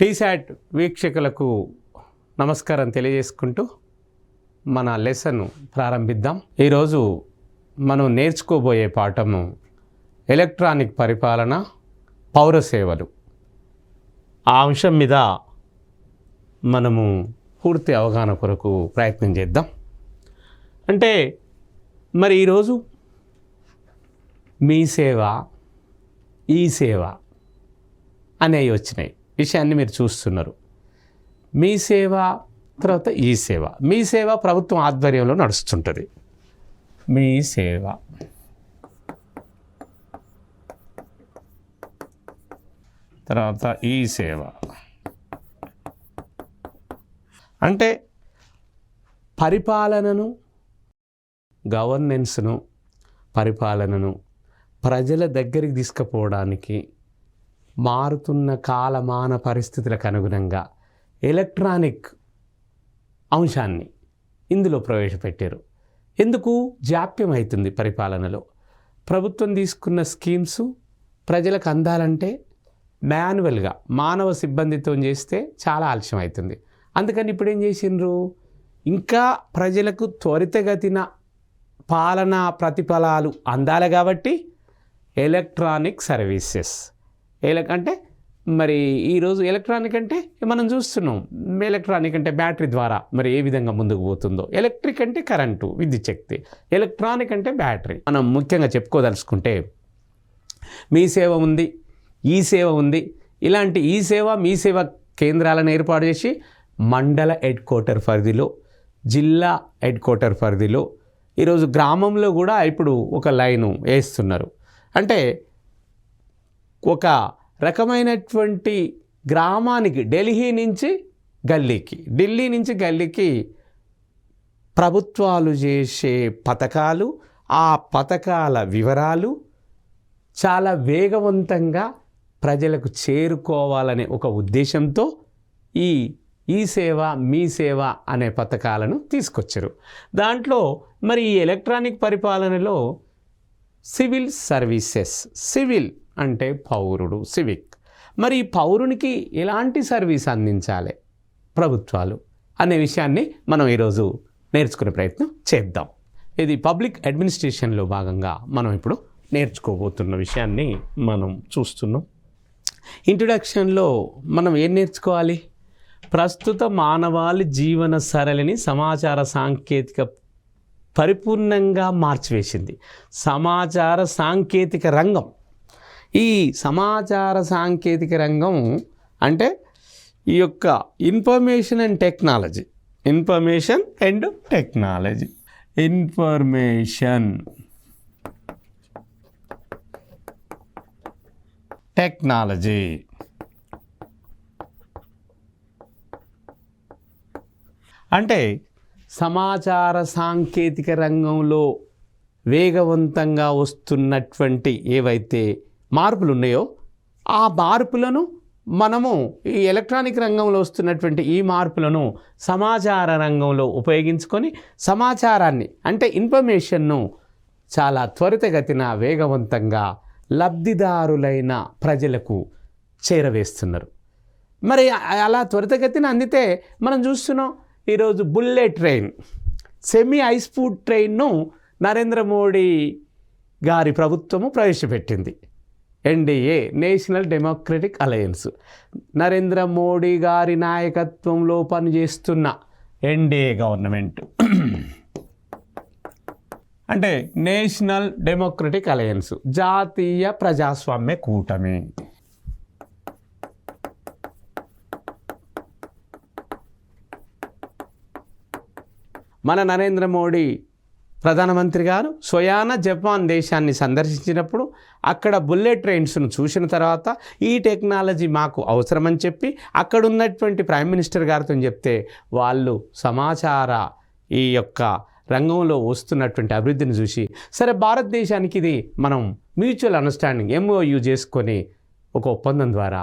టీశాట్ వీక్షకులకు నమస్కారం తెలియజేసుకుంటూ మన లెసన్ ప్రారంభిద్దాం. ఈరోజు మనం నేర్చుకోబోయే పాఠము ఎలక్ట్రానిక్ పరిపాలన, పౌర సేవలు. ఆ అంశం మీద మనము పూర్తి అవగాహన కొరకు ప్రయత్నం చేద్దాం. అంటే మరి ఈరోజు మీ సేవ, ఈ సేవ అనేవి వచ్చినాయి. విషయాన్ని మీరు చూస్తున్నారు. మీ సేవ తర్వాత ఈ సేవ. మీ సేవ ప్రభుత్వం ఆధ్వర్యంలో నడుస్తుంటుంది. మీ సేవ తర్వాత ఈ సేవ అంటే పరిపాలనను, గవర్నెన్స్ను, పరిపాలనను ప్రజల దగ్గరికి తీసుకుపోవడానికి మారుతున్న కాలమాన పరిస్థితులకు అనుగుణంగా ఎలక్ట్రానిక్ అంశాన్ని ఇందులో ప్రవేశపెట్టారు. ఎందుకు జాప్యం అవుతుంది పరిపాలనలో? ప్రభుత్వం తీసుకున్న స్కీమ్స్ ప్రజలకు అందాలంటే మాన్యువల్గా మానవ సిబ్బందితో చేస్తే చాలా ఆలస్యం అవుతుంది. అందుకని ఇప్పుడు ఏం చేసిండ్రు, ఇంకా ప్రజలకు త్వరితగతిన పాలనా ప్రతిఫలాలు అందాలి కాబట్టి ఎలక్ట్రానిక్ సర్వీసెస్. అంటే మరి ఈరోజు ఎలక్ట్రానిక్ అంటే మనం చూస్తున్నాం. ఎలక్ట్రానిక్ అంటే బ్యాటరీ ద్వారా మరి ఏ విధంగా ముందుకు పోతుందో. ఎలక్ట్రిక్ అంటే కరెంటు, విద్యుత్ శక్తి. ఎలక్ట్రానిక్ అంటే బ్యాటరీ. మనం ముఖ్యంగా చెప్పుకోదలుచుకుంటే మీ సేవ ఉంది, ఈ సేవ ఉంది. ఇలాంటి ఈ సేవ, మీ సేవ కేంద్రాలను ఏర్పాటు చేసి మండల హెడ్ క్వార్టర్ పరిధిలో, జిల్లా హెడ్ క్వార్టర్ పరిధిలో, ఈరోజు గ్రామంలో కూడా ఇప్పుడు ఒక లైను వేస్తున్నారు. అంటే ఒక రకమైనటువంటి గ్రామానికి ఢిల్లీ నుంచి గల్లీకి ప్రభుత్వాలు చేసే పథకాలు, ఆ పథకాల వివరాలు చాలా వేగవంతంగా ప్రజలకు చేరుకోవాలనే ఒక ఉద్దేశంతో ఈ సేవ, మీ సేవ అనే పథకాలను తీసుకొచ్చారు. దాంట్లో మరి ఈ ఎలక్ట్రానిక్ పరిపాలనలో సివిల్ సర్వీసెస్, సివిల్ అంటే పౌరుడు, సివిక్. మరి ఈ పౌరునికి ఎలాంటి సర్వీస్ అందించాలి ప్రభుత్వాలు అనే విషయాన్ని మనం ఈరోజు నేర్చుకునే ప్రయత్నం చేద్దాం. ఇది పబ్లిక్ అడ్మినిస్ట్రేషన్లో భాగంగా మనం ఇప్పుడు నేర్చుకోబోతున్న విషయాన్ని మనం చూస్తున్నాం. ఇంట్రొడక్షన్లో మనం ఏం నేర్చుకోవాలి? ప్రస్తుత మానవాళి జీవన సరళిని సమాచార సాంకేతిక పరిపూర్ణంగా మార్చివేసింది. సమాచార సాంకేతిక రంగం. ఈ సమాచార సాంకేతిక రంగం అంటే ఈ యొక్క ఇన్ఫర్మేషన్ అండ్ టెక్నాలజీ, అంటే సమాచార సాంకేతిక రంగంలో వేగవంతంగా వస్తున్నటువంటి ఏవైతే మార్పులు ఉన్నాయో ఆ మార్పులను మనము ఈ ఎలక్ట్రానిక్ రంగంలో వస్తున్నటువంటి ఈ మార్పులను సమాచార రంగంలో ఉపయోగించుకొని సమాచారాన్ని అంటే ఇన్ఫర్మేషన్ను చాలా త్వరితగతిన వేగవంతంగా లబ్ధిదారులైన ప్రజలకు చేరవేస్తున్నారు. మరి అలా త్వరితగతిన అందితే మనం చూస్తున్నాం. ఈరోజు bullet train, semi high speed ట్రైన్ను నరేంద్ర మోడీ గారి ప్రభుత్వము ప్రవేశపెట్టింది. NDA, national democratic alliance, Narendra Modi గారి నాయకత్వంలో పనిచేస్తున్న ఎన్డీఏ గవర్నమెంట్ అంటే నేషనల్ డెమోక్రటిక్ అలయన్స్, జాతీయ ప్రజాస్వామ్య కూటమి. మన నరేంద్ర మోడీ ప్రధానమంత్రి గారు స్వయాన జపాన్ దేశాన్ని సందర్శించినప్పుడు అక్కడ బుల్లెట్ ట్రైన్స్ను చూసిన తర్వాత ఈ టెక్నాలజీ మాకు అవసరమని చెప్పి అక్కడ ఉన్నటువంటి ప్రైమ్ మినిస్టర్ గారితో చెప్తే వాళ్ళు సమాచార ఈ యొక్క రంగంలో వస్తున్నటువంటి అభివృద్ధిని చూసి సరే భారతదేశానికి ఇది మనం మ్యూచువల్ అండర్స్టాండింగ్ MOU చేసుకొని ఒక ఒప్పందం ద్వారా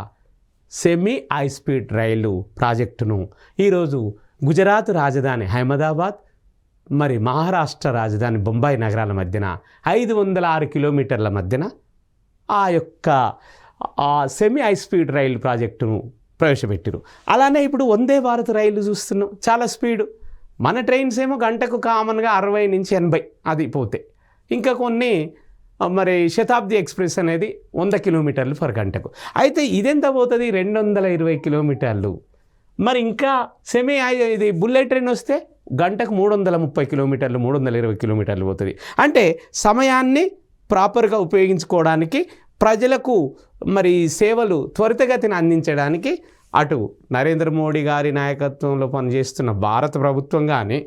సెమీ హై స్పీడ్ రైలు ప్రాజెక్టును ఈరోజు గుజరాత్ రాజధాని అహ్మదాబాద్, మరి మహారాష్ట్ర రాజధాని బొంబాయి నగరాల మధ్యన 506 కిలోమీటర్ల మధ్యన ఆ యొక్క సెమీ హై స్పీడ్ రైలు ప్రాజెక్టును ప్రవేశపెట్టారు. అలానే ఇప్పుడు వందే భారత్ రైలు చూస్తున్నాం, చాలా స్పీడు. మన ట్రైన్స్ ఏమో గంటకు కామన్గా 60 నుంచి 80 అది పోతే, ఇంకా కొన్ని మరి శతాబ్ది ఎక్స్ప్రెస్ అనేది 100 కిలోమీటర్లు పర్ గంటకు. అయితే ఇదెంత పోతుంది? 220 కిలోమీటర్లు. మరి ఇంకా ఇది బుల్లెట్ ట్రైన్ వస్తే గంటకు 330 కిలోమీటర్లు, 320 కిలోమీటర్లు పోతుంది. అంటే సమయాన్ని ప్రాపర్గా ఉపయోగించుకోవడానికి, ప్రజలకు మరి సేవలు త్వరితగతిని అందించడానికి అటు నరేంద్ర మోడీ గారి నాయకత్వంలో పనిచేస్తున్న భారత ప్రభుత్వం కానీ,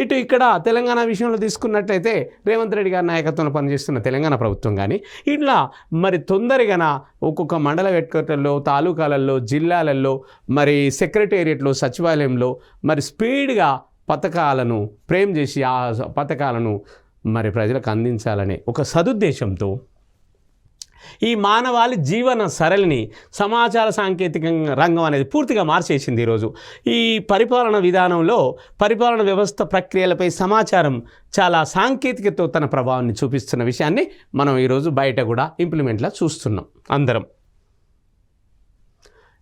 ఇటు ఇక్కడ తెలంగాణ విషయంలో తీసుకున్నట్లయితే రేవంత్ రెడ్డి గారి నాయకత్వంలో పనిచేస్తున్న తెలంగాణ ప్రభుత్వం కానీ, ఇట్లా మరి తొందరగా ఒక్కొక్క మండల హెడ్క్వార్టర్లో, తాలూకాలలో, జిల్లాలలో, మరి సెక్రటేరియట్లో, సచివాలయంలో మరి స్పీడ్గా పథకాలను ఫ్రేమ్ చేసి ఆ పథకాలను మరి ప్రజలకు అందించాలనే ఒక సదుద్దేశంతో ఈ మానవాళి జీవన సరళిని సమాచార సాంకేతిక రంగం అనేది పూర్తిగా మార్చేసింది. ఈరోజు ఈ పరిపాలన విధానంలో పరిపాలన వ్యవస్థ ప్రక్రియలపై సమాచారం చాలా సాంకేతికతో తన ప్రభావాన్ని చూపిస్తున్న విషయాన్ని మనం ఈరోజు బయట కూడా ఇంప్లిమెంట్లా చూస్తున్నాం అందరం.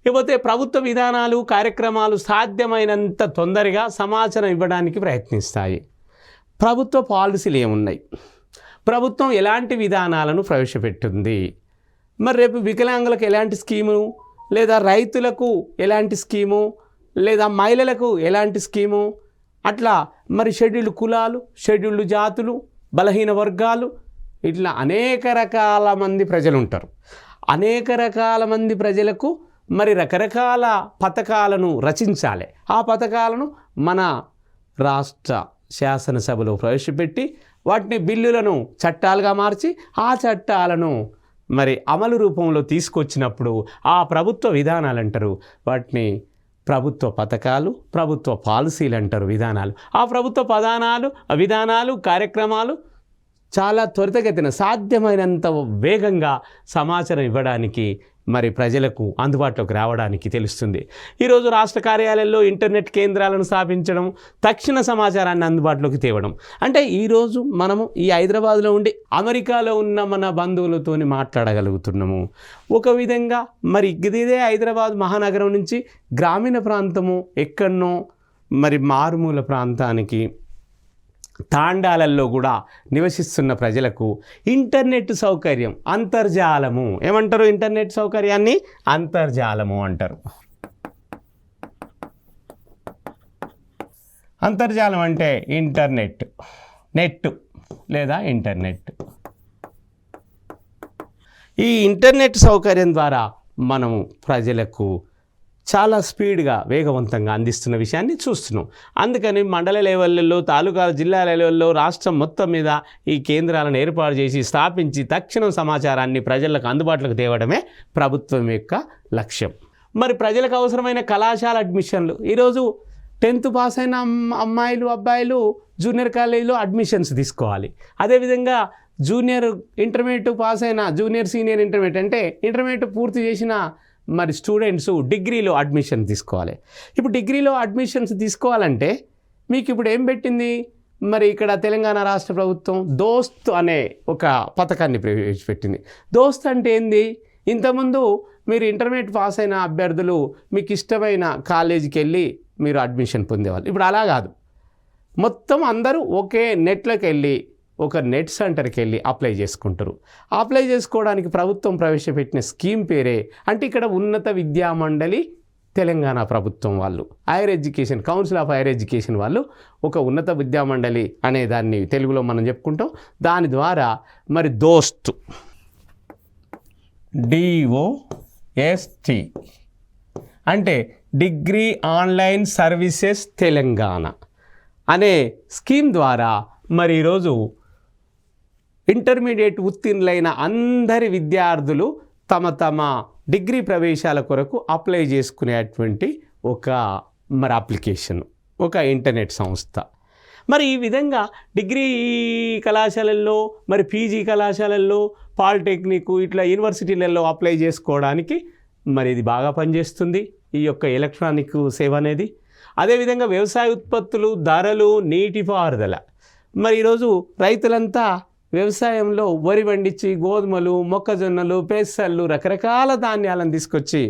ఇకపోతే ప్రభుత్వ విధానాలు, కార్యక్రమాలు సాధ్యమైనంత తొందరగా సమాచారం ఇవ్వడానికి ప్రయత్నిస్తాయి. ప్రభుత్వ పాలసీలు ఏమున్నాయి, ప్రభుత్వం ఎలాంటి విధానాలను ప్రవేశపెట్టింది, మరి రేపు వికలాంగులకు ఎలాంటి స్కీము, లేదా రైతులకు ఎలాంటి స్కీము, లేదా మహిళలకు ఎలాంటి స్కీము, అట్లా మరి షెడ్యూల్డ్ కులాలు, షెడ్యూల్డ్ జాతులు, బలహీన వర్గాలు, ఇట్లా అనేక రకాల మంది ప్రజలు ఉంటారు. అనేక రకాల మంది ప్రజలకు మరి రకరకాల పథకాలను రచించాలి. ఆ పథకాలను మన రాష్ట్ర శాసనసభలో ప్రవేశపెట్టి వాటిని బిల్లులను చట్టాలుగా మార్చి ఆ చట్టాలను మరి అమలు రూపంలో తీసుకొచ్చినప్పుడు ఆ ప్రభుత్వ విధానాలు అంటారు. వాటిని ప్రభుత్వ పథకాలు, ప్రభుత్వ పాలసీలు అంటారు, విధానాలు. ఆ ప్రభుత్వ విధానాలు, కార్యక్రమాలు చాలా త్వరితగతిన సాధ్యమైనంత వేగంగా సమాచారం ఇవ్వడానికి మరి ప్రజలకు అందుబాటులోకి రావడానికి తెలుస్తుంది. ఈరోజు రాష్ట్ర కార్యాలయాల్లో ఇంటర్నెట్ కేంద్రాలను స్థాపించడం, తక్షణ సమాచారాన్ని అందుబాటులోకి తేవడం. అంటే ఈరోజు మనము ఈ హైదరాబాద్లో ఉండి అమెరికాలో ఉన్న మన బంధువులతోని మాట్లాడగలుగుతున్నాము. ఒక విధంగా మరి ఇదే హైదరాబాద్ మహానగరం నుంచి గ్రామీణ ప్రాంతము ఎక్కడనో మరి మారుమూల ప్రాంతానికి, తాండాలల్లో కూడా నివసిస్తున్న ప్రజలకు ఇంటర్నెట్ సౌకర్యం, అంతర్జాలము ఏమంటారు? ఇంటర్నెట్ సౌకర్యాన్ని అంతర్జాలము అంటారు. అంతర్జాలం అంటే ఇంటర్నెట్, నెట్ లేదా ఇంటర్నెట్. ఈ ఇంటర్నెట్ సౌకర్యం ద్వారా మనము ప్రజలకు చాలా స్పీడ్గా, వేగవంతంగా అందిస్తున్న విషయాన్ని చూస్తున్నాం. అందుకని మండల లెవెల్లో, తాలూకాల, జిల్లా లెవెల్లో, రాష్ట్రం మొత్తం మీద ఈ కేంద్రాలను ఏర్పాటు చేసి స్థాపించి తక్షణం సమాచారాన్ని ప్రజలకు అందుబాటులోకి తేవడమే ప్రభుత్వం యొక్క లక్ష్యం. మరి ప్రజలకు అవసరమైన కళాశాల అడ్మిషన్లు, ఈరోజు 10th పాస్ అయిన అమ్మాయిలు, అబ్బాయిలు జూనియర్ కాలేజీలో అడ్మిషన్స్ తీసుకోవాలి. అదేవిధంగా జూనియర్ ఇంటర్మీడియట్ పాస్ అయిన, జూనియర్ సీనియర్ ఇంటర్మీడియట్ అంటే ఇంటర్మీడియట్ పూర్తి చేసిన మరి స్టూడెంట్స్ డిగ్రీలో అడ్మిషన్ తీసుకోవాలి. ఇప్పుడు డిగ్రీలో అడ్మిషన్స్ తీసుకోవాలంటే మీకు ఇప్పుడు ఏం పెట్టింది? మరి ఇక్కడ తెలంగాణ రాష్ట్ర ప్రభుత్వం దోస్త్ అనే ఒక పథకాన్ని ప్రవేశపెట్టింది. దోస్త్ అంటే ఏంది? ఇంతకుముందు మీరు ఇంటర్మీడియట్ పాస్ అయిన అభ్యర్థులు మీకు ఇష్టమైన కాలేజీకి వెళ్ళి మీరు అడ్మిషన్ పొందేవాళ్ళు. ఇప్పుడు అలా కాదు, మొత్తం అందరూ ఒకే నెట్లోకి వెళ్ళి ఒక నెట్ సెంటర్కి వెళ్ళి అప్లై చేసుకుంటారు. అప్లై చేసుకోవడానికి ప్రభుత్వం ప్రవేశపెట్టిన స్కీమ్ పేరే, అంటే ఇక్కడ ఉన్నత విద్యా మండలి తెలంగాణ ప్రభుత్వం వాళ్ళు, higher education council of higher education వాళ్ళు ఒక ఉన్నత విద్యా మండలి అనే దాన్ని తెలుగులో మనం చెప్పుకుంటాం. దాని ద్వారా మరి దోస్త్, DOST అంటే డిగ్రీ ఆన్లైన్ సర్వీసెస్ తెలంగాణ అనే స్కీమ్ ద్వారా మరి ఈరోజు ఇంటర్మీడియట్ ఉత్తీర్ణులైన అందరి విద్యార్థులు తమ డిగ్రీ ప్రవేశాల కొరకు అప్లై చేసుకునేటువంటి ఒక మరి అప్లికేషన్, ఒక ఇంటర్నెట్ సంస్థ. మరి ఈ విధంగా డిగ్రీ కళాశాలల్లో, మరి PG కళాశాలల్లో, పాలిటెక్నిక్, ఇట్లా యూనివర్సిటీలలో అప్లై చేసుకోవడానికి మరి ఇది బాగా పనిచేస్తుంది ఈ యొక్క ఎలక్ట్రానిక్ సేవ అనేది. అదేవిధంగా వ్యవసాయ ఉత్పత్తులు, ధరలు, నీటిపారుదల, మరి ఈరోజు రైతులంతా వ్యవసాయంలో వరి పండించి గోధుమలు, మొక్కజొన్నలు, పెసళ్ళు, రకరకాల ధాన్యాలను తీసుకొచ్చి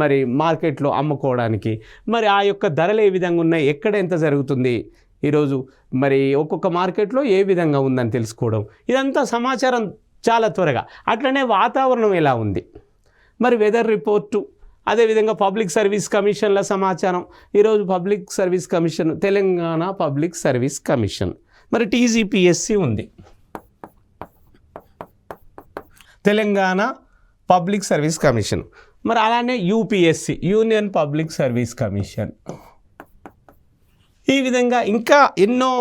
మరి మార్కెట్లో అమ్ముకోవడానికి మరి ఆ యొక్క ధరలు ఏ విధంగా ఉన్నాయి, ఎక్కడ ఎంత జరుగుతుంది, ఈరోజు మరి ఒక్కొక్క మార్కెట్లో ఏ విధంగా ఉందని తెలుసుకోవడం, ఇదంతా సమాచారం చాలా త్వరగా. అట్లనే వాతావరణం ఎలా ఉంది, మరి వెదర్ రిపోర్టు, అదేవిధంగా పబ్లిక్ సర్వీస్ కమిషన్ల సమాచారం. ఈరోజు public service commission, Telangana public service commission, మరి టీజీపీఎస్సీ ఉంది, తెలంగాణ పబ్లిక్ సర్వీస్ కమిషన్. మరి అలానే UPSC, union public service commission. ఈ విధంగా ఇంకా ఎన్నో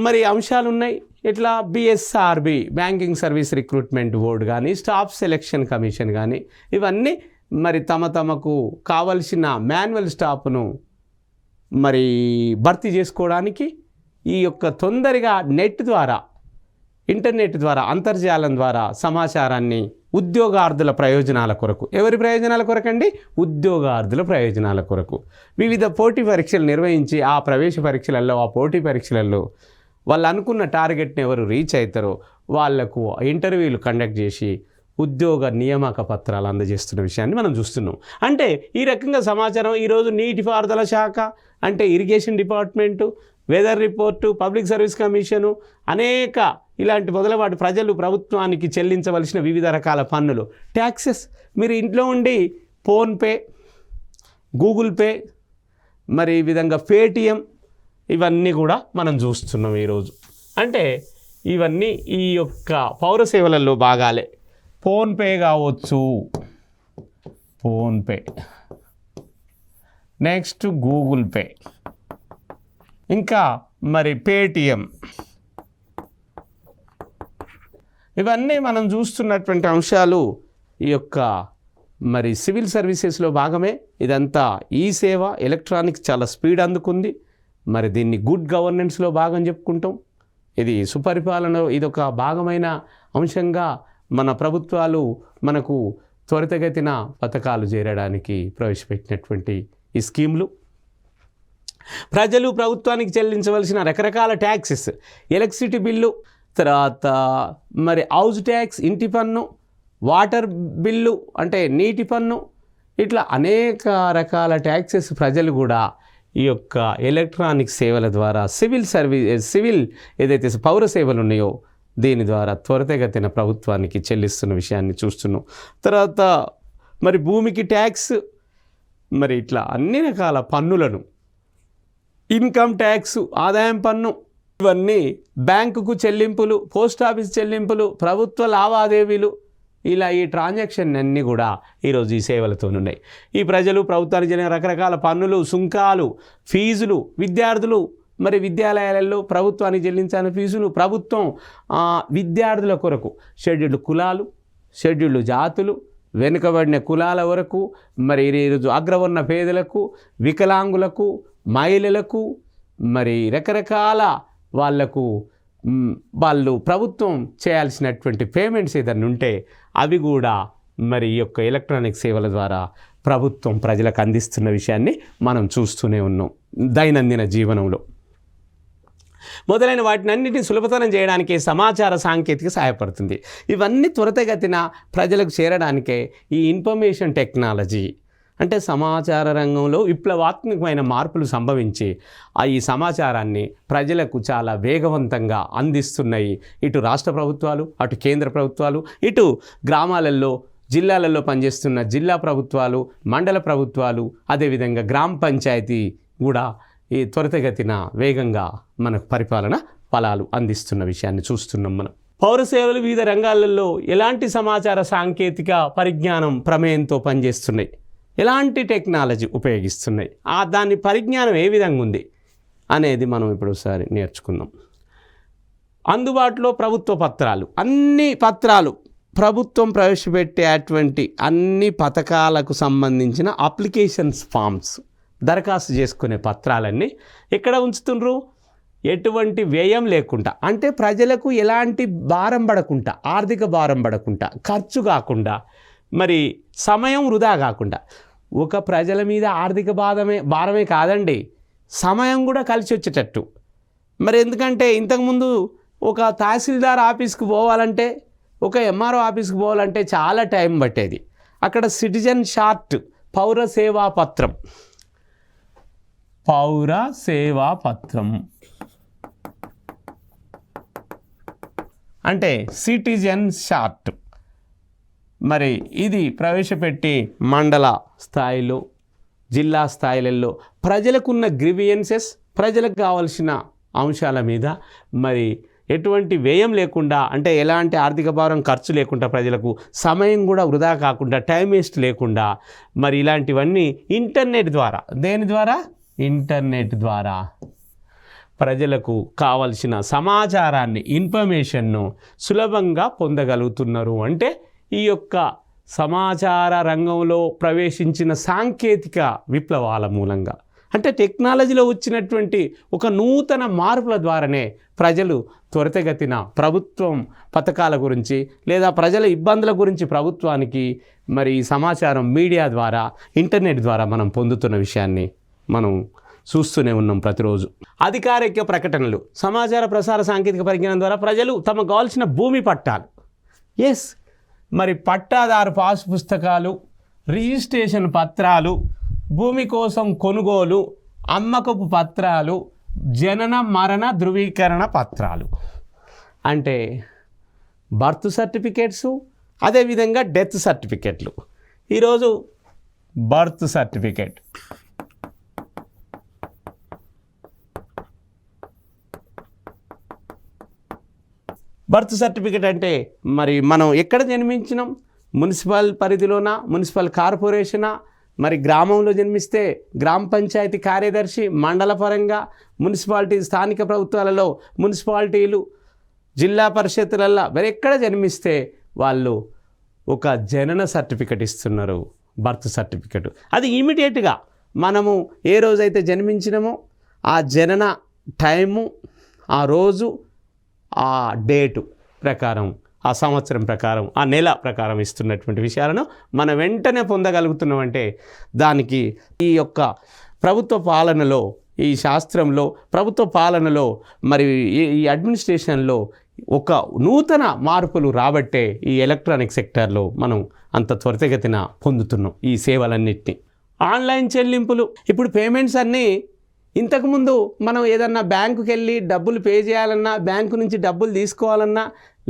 మరి అంశాలు ఉన్నాయి. ఇట్లా BSRB, banking service recruitment board కానీ, స్టాఫ్ సెలెక్షన్ కమిషన్ కానీ, ఇవన్నీ మరి తమకు కావలసిన మాన్యువల్ స్టాఫ్ను మరి భర్తీ చేసుకోవడానికి ఈ యొక్క తొందరగా నెట్ ద్వారా, ఇంటర్నెట్ ద్వారా, అంతర్జాలం ద్వారా సమాచారాన్ని ఉద్యోగార్థుల ప్రయోజనాల కొరకు, ఎవరి ప్రయోజనాల కొరకండి, ఉద్యోగార్థుల ప్రయోజనాల కొరకు వివిధ పోటీ పరీక్షలు నిర్వహించి ఆ ప్రవేశ పరీక్షలలో, ఆ పోటీ పరీక్షలలో వాళ్ళు అనుకున్న టార్గెట్ని ఎవరు రీచ్ అవుతారో వాళ్లకు ఇంటర్వ్యూలు కండక్ట్ చేసి ఉద్యోగ నియామక పత్రాలు అందజేస్తున్న విషయాన్ని మనం చూస్తున్నాం. అంటే ఈ రకంగా సమాచారం ఈరోజు నీటిపారుదల శాఖ, అంటే irrigation department, weather report, public service commission, అనేక ఇలాంటి మొదలవాటి ప్రజలు ప్రభుత్వానికి చెల్లించవలసిన వివిధ రకాల పన్నులు, ట్యాక్సెస్, మీరు ఇంట్లో ఉండి ఫోన్పే, గూగుల్ పే, మరి ఈ విధంగా పేటిఎం, ఇవన్నీ కూడా మనం చూస్తున్నాం ఈరోజు. అంటే ఇవన్నీ ఈ యొక్క పౌర సేవలలో భాగాలే. ఫోన్పే కావచ్చు, ఫోన్పే, నెక్స్ట్ గూగుల్ పే, ఇంకా మరి పేటిఎం, ఇవన్నీ మనం చూస్తున్నటువంటి అంశాలు ఈ యొక్క మరి సివిల్ సర్వీసెస్లో భాగమే. ఇదంతా ఈ సేవ ఎలక్ట్రానిక్స్ చాలా స్పీడ్ అందుకుంది. మరి దీన్ని గుడ్ గవర్నెన్స్లో భాగం చెప్పుకుంటాం. ఇది సుపరిపాలన, ఇదొక భాగమైన అంశంగా మన ప్రభుత్వాలు మనకు త్వరితగతిన పథకాలు చేరడానికి ప్రవేశపెట్టినటువంటి ఈ స్కీమ్లు. ప్రజలు ప్రభుత్వానికి చెల్లించవలసిన రకరకాల ట్యాక్సెస్, ఎలక్ట్రిసిటీ బిల్లు, తర్వాత మరి హౌస్ ట్యాక్స్, ఇంటి పన్ను, వాటర్ బిల్లు అంటే నీటి పన్ను, ఇట్లా అనేక రకాల ట్యాక్సెస్ ప్రజలు కూడా ఈ యొక్క ఎలక్ట్రానిక్ సేవల ద్వారా సివిల్ ఏదైతే పౌర సేవలు ఉన్నాయో దీని ద్వారా త్వరితగతిన ప్రభుత్వానికి చెల్లిస్తున్న విషయాన్ని చూస్తున్నాం. తర్వాత మరి భూమికి ట్యాక్స్, మరి ఇట్లా అన్ని రకాల పన్నులను, ఇన్కమ్ ట్యాక్స్, ఆదాయం పన్ను, ఇవన్నీ బ్యాంకుకు చెల్లింపులు, పోస్ట్ ఆఫీస్ చెల్లింపులు, ప్రభుత్వ లావాదేవీలు, ఇలా ఈ ట్రాన్సాక్షన్ అన్నీ కూడా ఈరోజు ఈ సేవలతో ఉన్నాయి. ఈ ప్రజలు ప్రభుత్వానికి చెందిన రకరకాల పన్నులు, సుంకాలు, ఫీజులు, విద్యార్థులు మరి విద్యాలయాలలో ప్రభుత్వానికి చెల్లించాలని ఫీజులు, ప్రభుత్వం విద్యార్థుల కొరకు షెడ్యూల్డ్ కులాలు, షెడ్యూల్డ్ జాతులు, వెనుకబడిన కులాల వరకు, మరి ఈరోజు అగ్రవర్ణ పేదలకు, వికలాంగులకు, మహిళలకు, మరి రకరకాల వాళ్ళు ప్రభుత్వం చేయాల్సినటువంటి పేమెంట్స్ ఏదైనా ఉంటే అవి కూడా మరి ఈ యొక్క ఎలక్ట్రానిక్ సేవల ద్వారా ప్రభుత్వం ప్రజలకు అందిస్తున్న విషయాన్ని మనం చూస్తూనే ఉన్నాం దైనందిన జీవనంలో. మొదలైన వాటిని అన్నింటినీ సులభతరం చేయడానికే సమాచార సాంకేతిక సహాయపడుతుంది. ఇవన్నీ త్వరితగతిన ప్రజలకు చేరడానికే ఈ ఇన్ఫర్మేషన్ టెక్నాలజీ అంటే సమాచార రంగంలో విప్లవాత్మకమైన మార్పులు సంభవించి ఈ సమాచారాన్ని ప్రజలకు చాలా వేగవంతంగా అందిస్తున్నాయి. ఇటు రాష్ట్ర ప్రభుత్వాలు, అటు కేంద్ర ప్రభుత్వాలు, ఇటు గ్రామాలలో, జిల్లాలలో పనిచేస్తున్న జిల్లా ప్రభుత్వాలు, మండల ప్రభుత్వాలు, అదేవిధంగా గ్రామ పంచాయతీ కూడా ఈ త్వరితగతిన వేగంగా మనకు పరిపాలన ఫలాలు అందిస్తున్న విషయాన్ని చూస్తున్నాం మనం. పౌర సేవలు వివిధ రంగాలలో ఎలాంటి సమాచార సాంకేతిక పరిజ్ఞానం ప్రమేయంతో పనిచేస్తున్నాయి, ఎలాంటి టెక్నాలజీ ఉపయోగిస్తున్నాయి, దాని పరిజ్ఞానం ఏ విధంగా ఉంది అనేది మనం ఇప్పుడు ఒకసారి నేర్చుకుందాం. అందుబాటులో ప్రభుత్వ పత్రాలు, అన్ని పత్రాలు ప్రభుత్వం ప్రవేశపెట్టేటువంటి అన్ని పథకాలకు సంబంధించిన అప్లికేషన్స్ ఫామ్స్, దరఖాస్తు చేసుకునే పత్రాలన్నీ ఎక్కడ ఉంచుతుండ్రు, ఎటువంటి వ్యయం లేకుండా, అంటే ప్రజలకు ఎలాంటి భారం పడకుండా, ఆర్థిక భారం పడకుండా, ఖర్చు కాకుండా, మరి సమయం వృధా కాకుండా. ఒక ప్రజల మీద ఆర్థిక భారమే కాదండి, సమయం కూడా కలిసి వచ్చేటట్టు. మరి ఎందుకంటే ఇంతకుముందు ఒక తహసీల్దార్ ఆఫీస్కి పోవాలంటే, ఒక ఎంఆర్ఓ ఆఫీస్కి పోవాలంటే చాలా టైం పట్టేది. అక్కడ సిటిజన్ షార్ట్ పౌర సేవా పత్రం అంటే సిటిజన్ షార్ట్ మరి ఇది ప్రవేశపెట్టి మండల స్థాయిలో, జిల్లా స్థాయిలలో ప్రజలకున్న గ్రీవియన్సెస్, ప్రజలకు కావాల్సిన అంశాల మీద మరి ఎటువంటి వ్యయం లేకుండా, అంటే ఎలాంటి ఆర్థిక భారం ఖర్చు లేకుండా, ప్రజలకు సమయం కూడా వృధా కాకుండా, టైం వేస్ట్ లేకుండా మరి ఇలాంటివన్నీ ఇంటర్నెట్ ద్వారా, దేని ద్వారా? ఇంటర్నెట్ ద్వారా ప్రజలకు కావలసిన సమాచారాన్ని, ఇన్ఫర్మేషన్ను సులభంగా పొందగలుగుతున్నారు. అంటే ఈ యొక్క సమాచార రంగంలో ప్రవేశించిన సాంకేతిక విప్లవాల మూలంగా, అంటే టెక్నాలజీలో వచ్చినటువంటి ఒక నూతన మార్పుల ద్వారానే ప్రజలు త్వరితగతిన ప్రభుత్వం పథకాల గురించి లేదా ప్రజల ఇబ్బందుల గురించి ప్రభుత్వానికి మరి సమాచారం మీడియా ద్వారా, ఇంటర్నెట్ ద్వారా మనం పొందుతున్న విషయాన్ని మనం చూస్తూనే ఉన్నాం ప్రతిరోజు. అధికారిక ప్రకటనలు, సమాచార ప్రసార సాంకేతిక పరిజ్ఞానం ద్వారా ప్రజలు తమకు కావాల్సిన భూమి పట్టాలు, మరి పట్టాదారు పాస్ పుస్తకాలు, రిజిస్ట్రేషన్ పత్రాలు, భూమి కోసం కొనుగోలు, అమ్మకపు పత్రాలు, జనన మరణ ధృవీకరణ పత్రాలు, అంటే బర్త్ సర్టిఫికేట్సు, అదేవిధంగా డెత్ సర్టిఫికెట్లు. ఈరోజు బర్త్ సర్టిఫికేట్, బర్త్ సర్టిఫికేట్ అంటే మరి మనం ఎక్కడ జన్మించినాం, మున్సిపల్ పరిధిలోనా, మున్సిపల్ కార్పొరేషనా, మరి గ్రామంలో జన్మిస్తే గ్రామ పంచాయతీ కార్యదర్శి, మండల పరంగా మున్సిపాలిటీ, స్థానిక ప్రభుత్వాలలో మున్సిపాలిటీలు, జిల్లా పరిషత్తులలో మరి ఎక్కడ జన్మిస్తే వాళ్ళు ఒక జనన సర్టిఫికెట్ ఇస్తున్నారు, బర్త్ సర్టిఫికెట్. అది ఇమీడియట్గా మనము ఏ రోజైతే జన్మించినామో ఆ జనన టైము, ఆ రోజు, ఆ డేటు ప్రకారం, ఆ సంవత్సరం ప్రకారం, ఆ నెల ప్రకారం ఇస్తున్నటువంటి విషయాలను మనం వెంటనే పొందగలుగుతున్నామంటే దానికి ఈ యొక్క ప్రభుత్వ పాలనలో, ఈ శాస్త్రంలో, ప్రభుత్వ పాలనలో మరి ఈ అడ్మినిస్ట్రేషన్లో ఒక నూతన మార్పులు రాబట్టే ఈ ఎలక్ట్రానిక్ సెక్టార్లో మనం అంత త్వరితగతిన పొందుతున్నాం ఈ సేవలన్నింటినీ. ఆన్లైన్ చెల్లింపులు, ఇప్పుడు పేమెంట్స్ అన్నీ, ఇంతకుముందు మనం ఏదన్నా బ్యాంకుకి వెళ్ళి డబ్బులు పే చేయాలన్నా, బ్యాంకు నుంచి డబ్బులు తీసుకోవాలన్నా,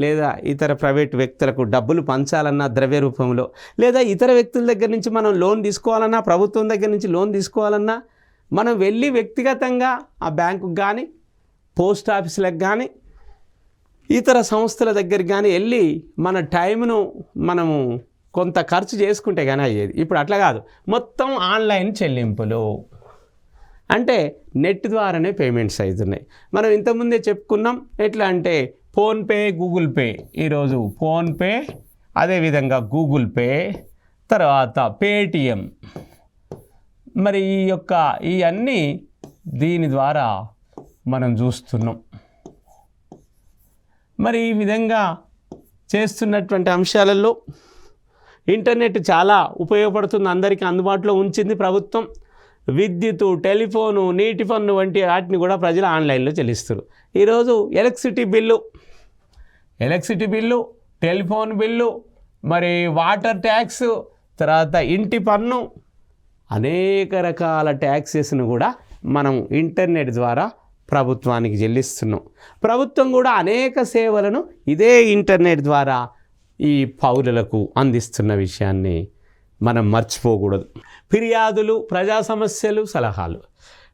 లేదా ఇతర ప్రైవేట్ వ్యక్తులకు డబ్బులు పంచాలన్నా ద్రవ్య రూపంలో, లేదా ఇతర వ్యక్తుల దగ్గర నుంచి మనం లోన్ తీసుకోవాలన్నా, ప్రభుత్వం దగ్గర నుంచి లోన్ తీసుకోవాలన్నా మనం వెళ్ళి వ్యక్తిగతంగా ఆ బ్యాంకుకి కానీ, పోస్ట్ ఆఫీసులకు కానీ, ఇతర సంస్థల దగ్గరికి కానీ వెళ్ళి మన టైంను మనము కొంత ఖర్చు చేసుకుంటే కానీ అయ్యేది. ఇప్పుడు అట్లా కాదు, మొత్తం ఆన్లైన్ చెల్లింపులు, అంటే నెట్ ద్వారానే పేమెంట్స్ అవుతున్నాయి. మనం ఇంతకుముందే చెప్పుకున్నాం, ఎట్లా అంటే ఫోన్పే, గూగుల్ పే. ఈరోజు ఫోన్పే, అదేవిధంగా గూగుల్ పే, తర్వాత పేటిఎం, మరి ఈ అన్నీ దీని ద్వారా మనం చూస్తున్నాం. మరి ఈ విధంగా చేస్తున్నటువంటి అంశాలలో ఇంటర్నెట్ చాలా ఉపయోగపడుతుంది, అందరికీ అందుబాటులో ఉంచింది ప్రభుత్వం. విద్యుత్తు, టెలిఫోను, నీటి పన్ను వంటి వాటిని కూడా ప్రజలు ఆన్లైన్లో చెల్లిస్తారు. ఈరోజు ఎలక్ట్రిసిటీ బిల్లు, టెలిఫోన్ బిల్లు, మరి వాటర్ ట్యాక్స్, తర్వాత ఇంటి పన్ను, అనేక రకాల ట్యాక్సెస్ను కూడా మనం ఇంటర్నెట్ ద్వారా ప్రభుత్వానికి చెల్లిస్తున్నాం. ప్రభుత్వం కూడా అనేక సేవలను ఇదే ఇంటర్నెట్ ద్వారా ఈ పౌరులకు అందిస్తున్న విషయాన్ని మనం మర్చిపోకూడదు. ఫిర్యాదులు, ప్రజా సమస్యలు, సలహాలు,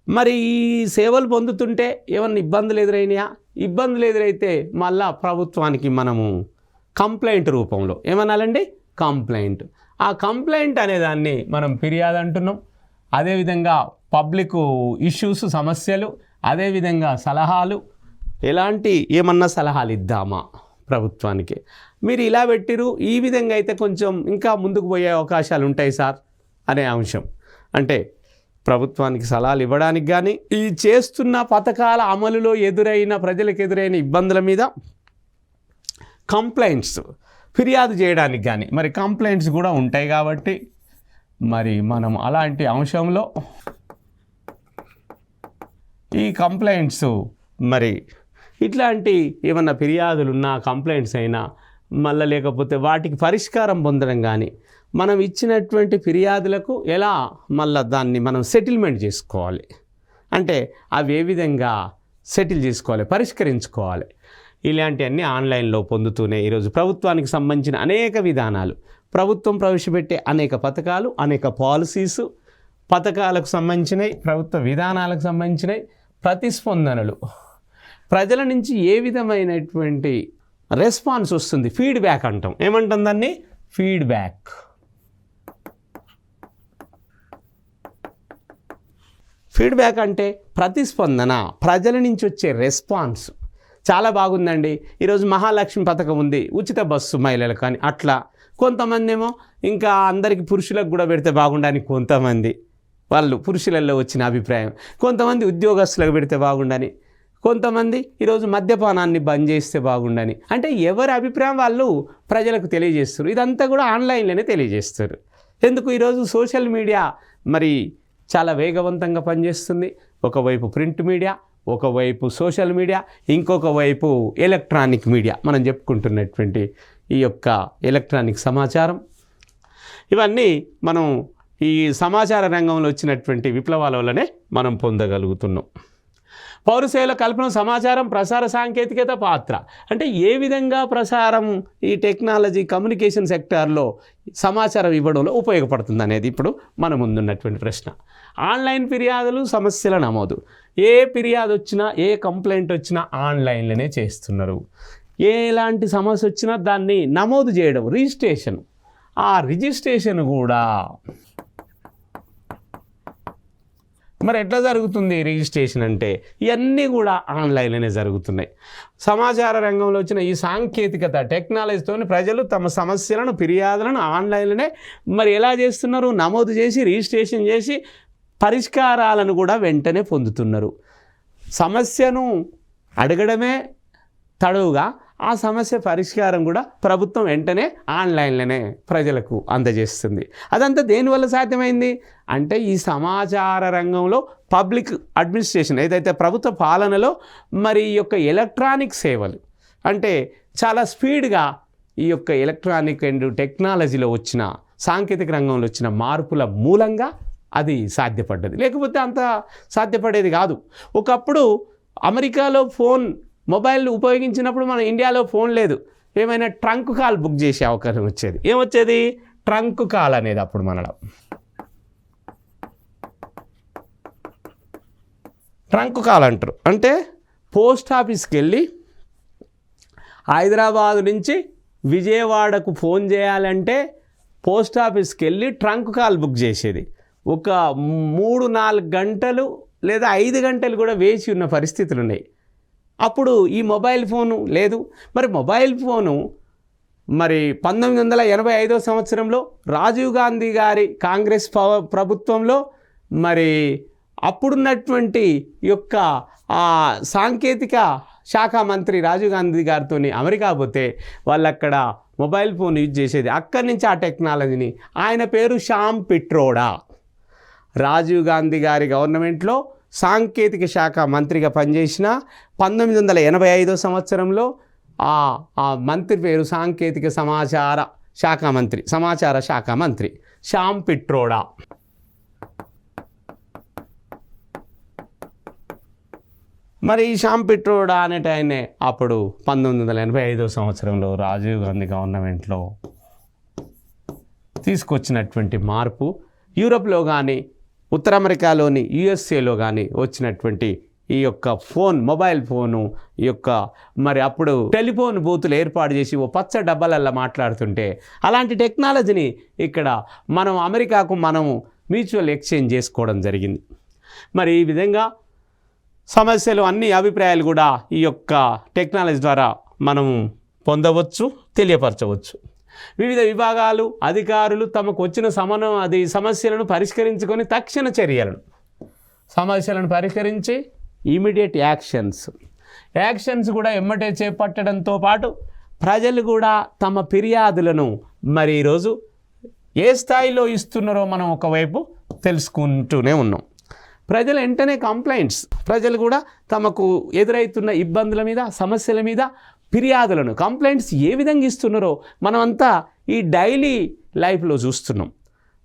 మరి ఈ సేవలు పొందుతుంటే ఏమన్నా ఇబ్బందులు ఎదురైనాయా? ఇబ్బందులు ఎదురైతే మళ్ళా ప్రభుత్వానికి మనము కంప్లైంట్ రూపంలో ఏమనాలండి? కంప్లైంట్. ఆ కంప్లైంట్ అనేదాన్ని మనం ఫిర్యాదు అంటున్నాం. అదేవిధంగా పబ్లిక్ ఇష్యూస్, సమస్యలు, అదేవిధంగా సలహాలు, ఎలాంటి ఏమన్నా సలహాలు ఇద్దామా ప్రభుత్వానికి, మీరు ఇలా పెట్టిరు, ఈ విధంగా అయితే కొంచెం ఇంకా ముందుకు పోయే అవకాశాలు ఉంటాయి సార్ అనే అంశం. అంటే ప్రభుత్వానికి సలహాలు ఇవ్వడానికి కానీ, ఈ చేస్తున్న పథకాల అమలులో ప్రజలకు ఎదురైన ఇబ్బందుల మీద కంప్లైంట్స్ ఫిర్యాదు చేయడానికి కానీ, మరి కంప్లైంట్స్ కూడా ఉంటాయి కాబట్టి మరి మనం అలాంటి అంశంలో ఈ కంప్లైంట్స్ మరి ఇట్లాంటి ఏమన్నా ఫిర్యాదులున్నా, కంప్లైంట్స్ అయినా, మళ్ళీ లేకపోతే వాటికి పరిష్కారం పొందడం కానీ, మనం ఇచ్చినటువంటి ఫిర్యాదులకు ఎలా మళ్ళీ దాన్ని మనం సెటిల్మెంట్ చేసుకోవాలి, అంటే అవి ఏ విధంగా సెటిల్ చేసుకోవాలి, పరిష్కరించుకోవాలి, ఇలాంటివన్నీ ఆన్లైన్లో పొందుతూనే ఈరోజు ప్రభుత్వానికి సంబంధించిన అనేక విధానాలు, ప్రభుత్వం ప్రవేశపెట్టే అనేక పథకాలు, అనేక పాలసీసు, పథకాలకు సంబంధించినవి, ప్రభుత్వ విధానాలకు సంబంధించినవి, ప్రతిస్పందనలు, ప్రజల నుంచి ఏ విధమైనటువంటి రెస్పాన్స్ వస్తుంది, ఫీడ్బ్యాక్ అంటాం. ఏమంటాం దాన్ని? ఫీడ్బ్యాక్. ఫీడ్బ్యాక్ అంటే ప్రతిస్పందన, ప్రజల నుంచి వచ్చే రెస్పాన్స్. చాలా బాగుందండి, ఈరోజు మహాలక్ష్మి పథకం ఉంది, ఉచిత బస్సు మహిళలకు కానీ, అట్లా కొంతమంది ఏమో ఇంకా అందరికీ పురుషులకు కూడా పెడితే బాగుండని కొంతమంది వాళ్ళు పురుషులలో వచ్చిన అభిప్రాయం, కొంతమంది ఉద్యోగస్తులకు పెడితే బాగుండని, కొంతమంది ఈరోజు మద్యపానాన్ని బంద్ చేస్తే బాగుండని. అంటే ఎవరి అభిప్రాయం వాళ్ళు ప్రజలకు తెలియజేస్తారు. ఇదంతా కూడా ఆన్లైన్లోనే తెలియజేస్తారు. ఎందుకు? ఈరోజు సోషల్ మీడియా మరి చాలా వేగవంతంగా పనిచేస్తుంది. ఒకవైపు ప్రింట్ మీడియా, ఒకవైపు సోషల్ మీడియా, ఇంకొక వైపు ఎలక్ట్రానిక్ మీడియా, మనం చెప్పుకుంటున్నటువంటి ఈ యొక్క ఎలక్ట్రానిక్ సమాచారం. ఇవన్నీ మనం ఈ సమాచార రంగంలో వచ్చినటువంటి విప్లవాల వల్లనే మనం పొందగలుగుతున్నాం. పౌర సేవల కల్పన, సమాచారం, ప్రసార సాంకేతికత పాత్ర అంటే ఏ విధంగా ప్రసారం ఈ టెక్నాలజీ కమ్యూనికేషన్ సెక్టార్లో సమాచారం ఇవ్వడంలో ఉపయోగపడుతుంది అనేది ఇప్పుడు మన ముందున్నటువంటి ప్రశ్న. ఆన్లైన్ ఫిర్యాదులు, సమస్యల నమోదు. ఏ ఫిర్యాదు వచ్చినా, ఏ కంప్లైంట్ వచ్చినా ఆన్లైన్లోనే చేస్తున్నారు. ఎలాంటి సమస్య వచ్చినా దాన్ని నమోదు చేయడం, రిజిస్ట్రేషన్. ఆ రిజిస్ట్రేషన్ కూడా మరి ఎట్లా జరుగుతుంది రిజిస్ట్రేషన్ అంటే? ఇవన్నీ కూడా ఆన్లైన్లోనే జరుగుతున్నాయి. సమాచార రంగంలో వచ్చిన ఈ సాంకేతికత టెక్నాలజీతో ప్రజలు తమ సమస్యలను, ఫిర్యాదులను ఆన్లైన్లోనే మరి ఎలా చేస్తున్నారు? నమోదు చేసి, రిజిస్ట్రేషన్ చేసి, పరిష్కారాలను కూడా వెంటనే పొందుతున్నారు. సమస్యను అడగడమే తడువుగా ఆ సమస్య పరిష్కారం కూడా ప్రభుత్వం వెంటనే ఆన్లైన్లోనే ప్రజలకు అందజేస్తుంది. అదంతా దేనివల్ల సాధ్యమైంది అంటే ఈ సమాచార రంగంలో పబ్లిక్ అడ్మినిస్ట్రేషన్ ఏదైతే ప్రభుత్వ పాలనలో మరి ఈ యొక్క ఎలక్ట్రానిక్ సేవలు అంటే చాలా స్పీడ్గా ఈ యొక్క ఎలక్ట్రానిక్ అండ్ టెక్నాలజీలో వచ్చిన సాంకేతిక రంగంలో వచ్చిన మార్పుల మూలంగా అది సాధ్యపడ్డది. లేకపోతే అంత సాధ్యపడేది కాదు. ఒకప్పుడు అమెరికాలో మొబైల్ ఉపయోగించినప్పుడు మన ఇండియాలో ఫోన్ లేదు. ఏమైనా ట్రంక్ కాల్ బుక్ చేసే అవకాశం వచ్చేది. ఏమొచ్చేది? ట్రంక్ కాల్ అనేది అప్పుడు మనలో. ట్రంక్ కాల్ అంటారు. అంటే పోస్ట్ ఆఫీస్కి వెళ్ళి హైదరాబాద్ నుంచి విజయవాడకు ఫోన్ చేయాలంటే పోస్ట్ ఆఫీస్కి వెళ్ళి ట్రంక్ కాల్ బుక్ చేసేది. ఒక 3-4 గంటలు లేదా 5 గంటలు కూడా వేచి ఉన్న పరిస్థితులు ఉన్నాయి. అప్పుడు ఈ మొబైల్ ఫోను లేదు. మరి మొబైల్ ఫోను మరి 1985 సంవత్సరంలో రాజీవ్ గాంధీ గారి కాంగ్రెస్ ప్రభుత్వంలో మరి అప్పుడున్నటువంటి యొక్క సాంకేతిక శాఖ మంత్రి రాజీవ్ గాంధీ గారితో అమెరికా పోతే వాళ్ళు అక్కడ మొబైల్ ఫోన్ యూజ్ చేసేది. అక్కడి నుంచి ఆ టెక్నాలజీని, ఆయన పేరు శ్యామ్ పిట్రోడా, రాజీవ్ గాంధీ గారి గవర్నమెంట్లో సాంకేతిక శాఖ మంత్రిగా పనిచేసిన 1985 సంవత్సరంలో ఆ మంత్రి పేరు సాంకేతిక సమాచార శాఖ మంత్రి శ్యామ్ పిట్రోడా. మరి ఈ శ్యామ్ పిట్రోడా అనేట ఆయనే అప్పుడు 1985 సంవత్సరంలో రాజీవ్ గాంధీ గవర్నమెంట్లో తీసుకొచ్చినటువంటి మార్పు యూరోప్లో కానీ ఉత్తర అమెరికాలోని యుఎస్ఏలో కానీ వచ్చినటువంటి ఈ యొక్క మొబైల్ ఫోను ఈ యొక్క మరి అప్పుడు టెలిఫోన్ బూతులు ఏర్పాటు చేసి ఓ పచ్చ డబ్బాలల్లో మాట్లాడుతుంటే అలాంటి టెక్నాలజీని ఇక్కడ మనం అమెరికాకు మనము మ్యూచువల్ ఎక్స్చేంజ్ చేసుకోవడం జరిగింది. మరి ఈ విధంగా సమస్యలు అన్ని అభిప్రాయాలు కూడా ఈ యొక్క టెక్నాలజీ ద్వారా మనము పొందవచ్చు, తెలియపరచవచ్చు. వివిధ విభాగాలు, అధికారులు తమకు వచ్చిన సమస్యలను పరిష్కరించుకొని తక్షణ సమస్యలను పరిష్కరించి ఇమీడియట్ యాక్షన్స్ కూడా ఎమ్మటే చేపట్టడంతో పాటు ప్రజలు కూడా తమ ఫిర్యాదులను మరి ఈరోజు ఏ స్థాయిలో ఇస్తున్నారో మనం ఒకవైపు తెలుసుకుంటూనే ఉన్నాం. ప్రజలు వెంటనే కంప్లైంట్స్, ప్రజలు కూడా తమకు ఎదురవుతున్న ఇబ్బందుల మీద, సమస్యల మీద ఫిర్యాదులను, కంప్లైంట్స్ ఏ విధంగా ఇస్తున్నారో మనమంతా ఈ డైలీ లైఫ్లో చూస్తున్నాం.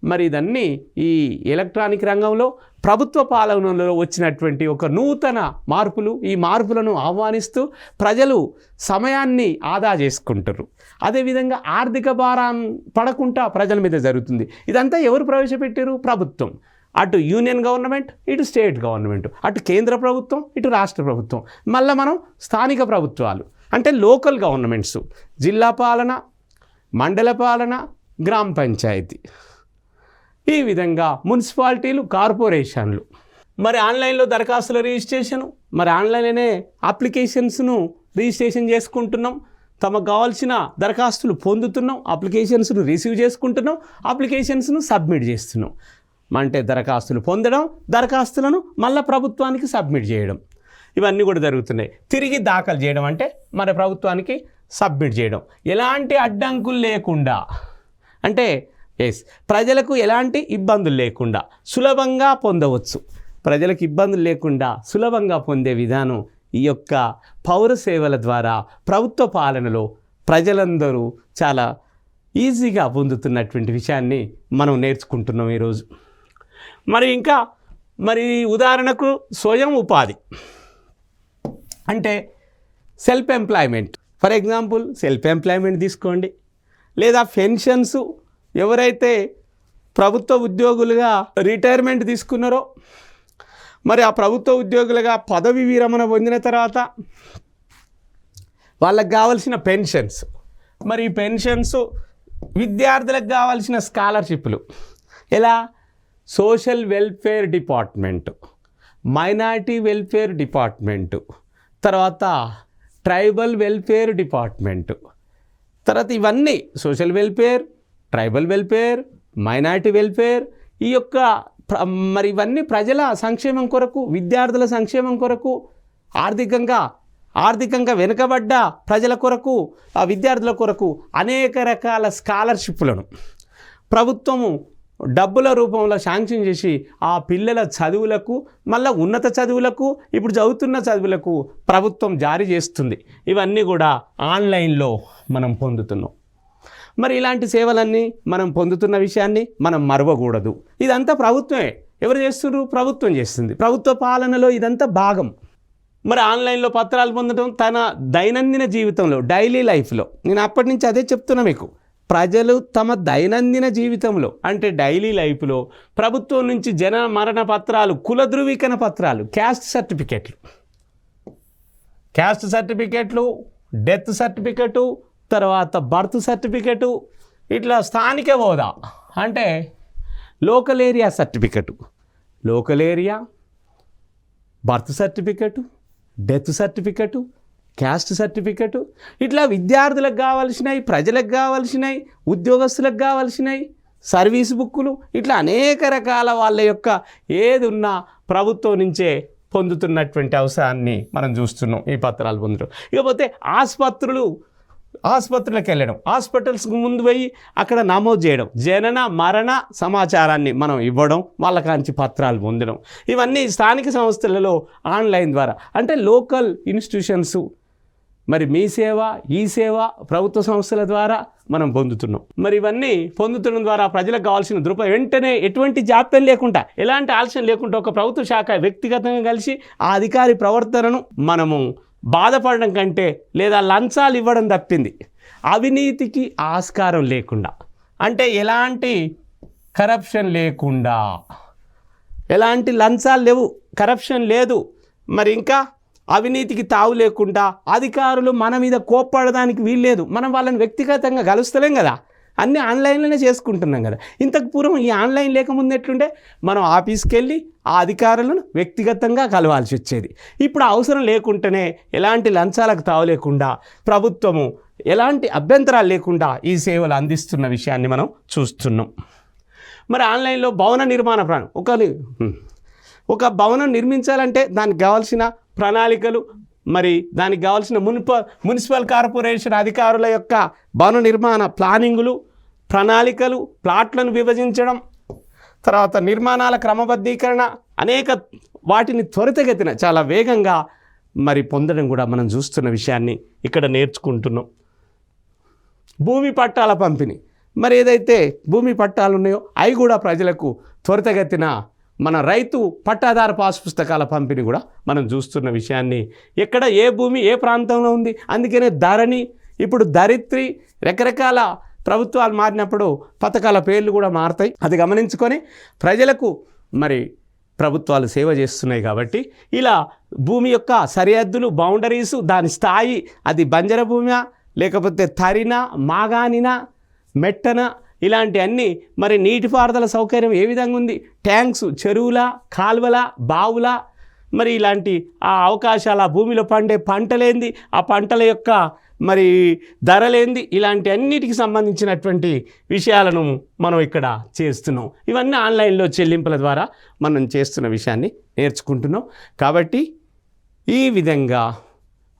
మరి ఇదన్నీ ఈ ఎలక్ట్రానిక్ రంగంలో ప్రభుత్వ పాలనలో వచ్చినటువంటి ఒక నూతన మార్పులు. ఈ మార్పులను ఆహ్వానిస్తూ ప్రజలు సమయాన్ని ఆదా చేసుకుంటారు. అదేవిధంగా ఆర్థిక భారం పడకుండా ప్రజల మీద జరుగుతుంది. ఇదంతా ఎవరు ప్రవేశపెట్టారు? ప్రభుత్వం. అటు యూనియన్ గవర్నమెంట్, ఇటు స్టేట్ గవర్నమెంట్, అటు కేంద్ర ప్రభుత్వం, ఇటు రాష్ట్ర ప్రభుత్వం, మళ్ళీ మనం స్థానిక ప్రభుత్వాలు అంటే లోకల్ గవర్నమెంట్స్, జిల్లా పాలన, మండల పాలన, గ్రామ పంచాయతీ, ఈ విధంగా మున్సిపాలిటీలు, కార్పొరేషన్లు. మరి ఆన్లైన్లో దరఖాస్తుల రిజిస్ట్రేషను, మరి ఆన్లైన్లోనే అప్లికేషన్స్ను రిజిస్ట్రేషన్ చేసుకుంటున్నాం. తమకు కావాల్సిన దరఖాస్తులు పొందుతున్నాం, అప్లికేషన్స్ను రిసీవ్ చేసుకుంటున్నాం, అప్లికేషన్స్ను సబ్మిట్ చేస్తున్నాం. అంటే దరఖాస్తులు పొందడం, దరఖాస్తులను మళ్ళీ ప్రభుత్వానికి సబ్మిట్ చేయడం, ఇవన్నీ కూడా జరుగుతున్నాయి. తిరిగి దాఖలు చేయడం అంటే మన ప్రభుత్వానికి సబ్మిట్ చేయడం, ఎలాంటి అడ్డంకులు లేకుండా, అంటే ప్రజలకు ఎలాంటి ఇబ్బందులు లేకుండా సులభంగా పొందవచ్చు. ప్రజలకు ఇబ్బందులు లేకుండా సులభంగా పొందే విధానం ఈ యొక్క పౌర సేవల ద్వారా ప్రభుత్వ పాలనలో ప్రజలందరూ చాలా ఈజీగా పొందుతున్నటువంటి విషయాన్ని మనం నేర్చుకుంటున్నాం ఈరోజు. మరి ఉదాహరణకు స్వయం ఉపాధి అంటే self employment. For example self employment తీసుకోండి, లేదా పెన్షన్స్. ఎవరైతే ప్రభుత్వ ఉద్యోగులుగా రిటైర్మెంట్ తీసుకున్నారో, మరి ఆ ప్రభుత్వ ఉద్యోగులుగా పదవి విరమణ పొందిన తర్వాత వాళ్ళకి కావాల్సిన పెన్షన్స్, మరి ఈ పెన్షన్స్, విద్యార్థులకు కావాల్సిన స్కాలర్షిప్లు ఎలా? Social welfare department, minority welfare department, తర్వాత ట్రైబల్ వెల్ఫేర్ డిపార్ట్మెంటు, తర్వాత ఇవన్నీ social welfare, tribal welfare, minority welfare, ఈ యొక్క మరి ఇవన్నీ ప్రజల సంక్షేమం కొరకు, విద్యార్థుల సంక్షేమం కొరకు, ఆర్థికంగా వెనుకబడ్డ ప్రజల కొరకు, ఆ విద్యార్థుల కొరకు అనేక రకాల స్కాలర్షిప్లను ప్రభుత్వము డబ్బుల రూపంలో శాంక్షన్ చేసి ఆ పిల్లల చదువులకు, మళ్ళీ ఉన్నత చదువులకు, ఇప్పుడు చదువుతున్న చదువులకు ప్రభుత్వం జారీ చేస్తుంది. ఇవన్నీ కూడా ఆన్లైన్లో మనం పొందుతున్నాం. మరి ఇలాంటి సేవలన్నీ మనం పొందుతున్న విషయాన్ని మనం మరవకూడదు. ఇదంతా ప్రభుత్వమే. ఎవరు చేస్తున్నారు? ప్రభుత్వం చేస్తుంది. ప్రభుత్వ పాలనలో ఇదంతా భాగం. మరి ఆన్లైన్లో పత్రాలు పొందడం తన దైనందిన జీవితంలో, డైలీ లైఫ్లో, నేను అప్పటి నుంచి అదే చెప్తున్నా మీకు, ప్రజలు తమ దైనందిన జీవితంలో అంటే డైలీ లైఫ్లో ప్రభుత్వం నుంచి జనన మరణ పత్రాలు, కుల ధృవీకరణ పత్రాలు, క్యాస్ట్ సర్టిఫికెట్లు, డెత్ సర్టిఫికెటు, తర్వాత బర్త్ సర్టిఫికెటు, ఇట్లా స్థానిక హోదా అంటే local area certificate, local area, birth certificate, death certificate, caste certificate, ఇట్లా విద్యార్థులకు కావాల్సినవి, ప్రజలకు కావాల్సినవి, ఉద్యోగస్తులకు కావాల్సినవి, సర్వీస్ బుక్కులు, ఇట్లా అనేక రకాల వాళ్ళ యొక్క ఏది ఉన్నా ప్రభుత్వం నుంచే పొందుతున్నటువంటి అవసరాన్ని మనం చూస్తున్నాం ఈ పత్రాలు పొందడం. ఇకపోతే ఆసుపత్రులకు వెళ్ళడం, హాస్పిటల్స్కి ముందు పోయి అక్కడ నమోదు చేయడం, జనన మరణ సమాచారాన్ని మనం ఇవ్వడం, వాళ్ళ కాంచి పత్రాలు పొందడం, ఇవన్నీ స్థానిక సంస్థలలో ఆన్లైన్ ద్వారా అంటే లోకల్ ఇన్స్టిట్యూషన్స్, మరి మీ సేవ, ఈ సేవ ప్రభుత్వ సంస్థల ద్వారా మనం పొందుతున్నాం. మరి ఇవన్నీ పొందుతున్న ద్వారా ప్రజలకు కావాల్సిన దృక్పథం వెంటనే ఎటువంటి జాప్యం లేకుండా, ఎలాంటి ఆలస్యం లేకుండా ఒక ప్రభుత్వ శాఖ వ్యక్తిగతంగా కలిసి ఆ అధికారి ప్రవర్తనను మనము బాధపడడం కంటే, లేదా లంచాలు ఇవ్వడం తప్పింది, అవినీతికి ఆస్కారం లేకుండా, అంటే ఎలాంటి కరప్షన్ లేకుండా, ఎలాంటి లంచాలు లేవు, కరప్షన్ లేదు, మరి ఇంకా అవినీతికి తావు లేకుండా, అధికారులు మన మీద కోప్పడడానికి వీల్లేదు. మనం వాళ్ళని వ్యక్తిగతంగా కలుస్తలేం కదా, అన్నీ ఆన్లైన్లోనే చేసుకుంటున్నాం కదా. ఇంతకు పూర్వం ఈ ఆన్లైన్ లేకముందు ఎట్లుంటే మనం ఆఫీస్కి వెళ్ళి ఆ అధికారులను వ్యక్తిగతంగా కలవాల్సి వచ్చేది. ఇప్పుడు అవసరం లేకుండానే ఎలాంటి లంచాలకు తావు లేకుండా, ప్రభుత్వము ఎలాంటి అభ్యంతరాలు లేకుండా ఈ సేవలు అందిస్తున్న విషయాన్ని మనం చూస్తున్నాం. మరి ఆన్లైన్లో భవన నిర్మాణ ప్రాణం, ఒక భవనం నిర్మించాలంటే దానికి కావాల్సిన ప్రణాళికలు, మరి దానికి కావాల్సిన మున్సిపల్ కార్పొరేషన్ అధికారుల యొక్క భవన నిర్మాణ ప్లానింగులు, ప్రణాళికలు, ప్లాట్లను విభజించడం, తర్వాత నిర్మాణాల క్రమబద్ధీకరణ, అనేక వాటిని త్వరితగతిన చాలా వేగంగా మరి పొందడం కూడా మనం చూస్తున్న విషయాన్ని ఇక్కడ నేర్చుకుంటున్నాం. భూమి పట్టాల పంపిణీ, మరి ఏదైతే భూమి పట్టాలు ఉన్నాయో అవి కూడా ప్రజలకు త్వరితగతిన మన రైతు పట్టాదార పాస్ పుస్తకాల పంపిణీ కూడా మనం చూస్తున్న విషయాన్ని, ఎక్కడ ఏ భూమి ఏ ప్రాంతంలో ఉంది. అందుకనే ధరణి, ఇప్పుడు ధరిత్రి, రకరకాల ప్రభుత్వాలు మారినప్పుడు పథకాల పేర్లు కూడా మారుతాయి. అది గమనించుకొని ప్రజలకు మరి ప్రభుత్వాలు సేవ చేస్తున్నాయి. కాబట్టి ఇలా భూమి యొక్క సరిహద్దులు, బౌండరీసు, దాని స్థాయి, అది బంజర భూమా లేకపోతే తరినా, మాగానినా, మెట్టన, ఇలాంటి అన్నీ, మరి నీటిపారుదల సౌకర్యం ఏ విధంగా ఉంది, ట్యాంక్స్, చెరువుల, కాలువల, బావుల, మరి ఇలాంటి ఆ అవకాశాలు, ఆ భూమిలో పండే పంటలేంది, ఆ పంటల యొక్క మరి ధరలేంది, ఇలాంటి అన్నిటికి సంబంధించినటువంటి విషయాలను మనం ఇక్కడ చేస్తున్నాం. ఇవన్నీ ఆన్లైన్లో చెల్లింపుల ద్వారా మనం చేస్తున్న విషయాన్ని నేర్చుకుంటున్నాం. కాబట్టి ఈ విధంగా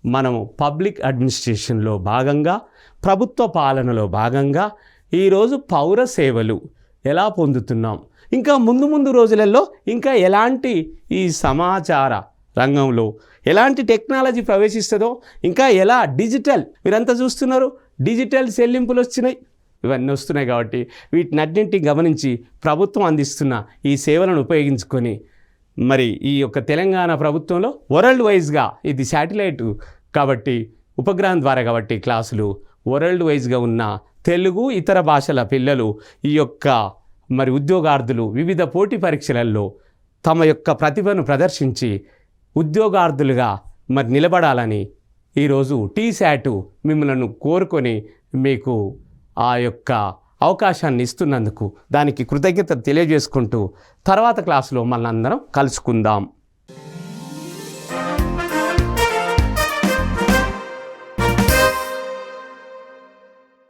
మనము పబ్లిక్ అడ్మినిస్ట్రేషన్లో భాగంగా, ప్రభుత్వ పాలనలో భాగంగా ఈరోజు పౌర సేవలు ఎలా పొందుతున్నాం, ఇంకా ముందు రోజులలో ఇంకా ఎలాంటి ఈ సమాచార రంగంలో ఎలాంటి టెక్నాలజీ ప్రవేశిస్తుందో, ఇంకా ఎలా డిజిటల్, మీరంతా చూస్తున్నారు డిజిటల్ చెల్లింపులు వచ్చినాయి, ఇవన్నీ వస్తున్నాయి. కాబట్టి వీటినన్నింటినీ గమనించి ప్రభుత్వం అందిస్తున్న ఈ సేవలను ఉపయోగించుకొని మరి ఈ యొక్క తెలంగాణ ప్రభుత్వంలో వరల్డ్ వైజ్గా, ఇది శాటిలైట్ కాబట్టి ఉపగ్రహం ద్వారా కాబట్టి క్లాసులు వరల్డ్ వైజ్గా ఉన్న తెలుగు ఇతర భాషల పిల్లలు ఈ యొక్క మరి ఉద్యోగార్థులు వివిధ పోటీ పరీక్షలలో తమ యొక్క ప్రతిభను ప్రదర్శించి ఉద్యోగార్థులుగా మరి నిలబడాలని ఈరోజు టీశాట్ మిమ్మల్ని కోరుకొని మీకు ఆ యొక్క అవకాశాన్ని ఇస్తున్నందుకు దానికి కృతజ్ఞత తెలియజేసుకుంటూ తర్వాత క్లాసులో మనందరం కలుసుకుందాం.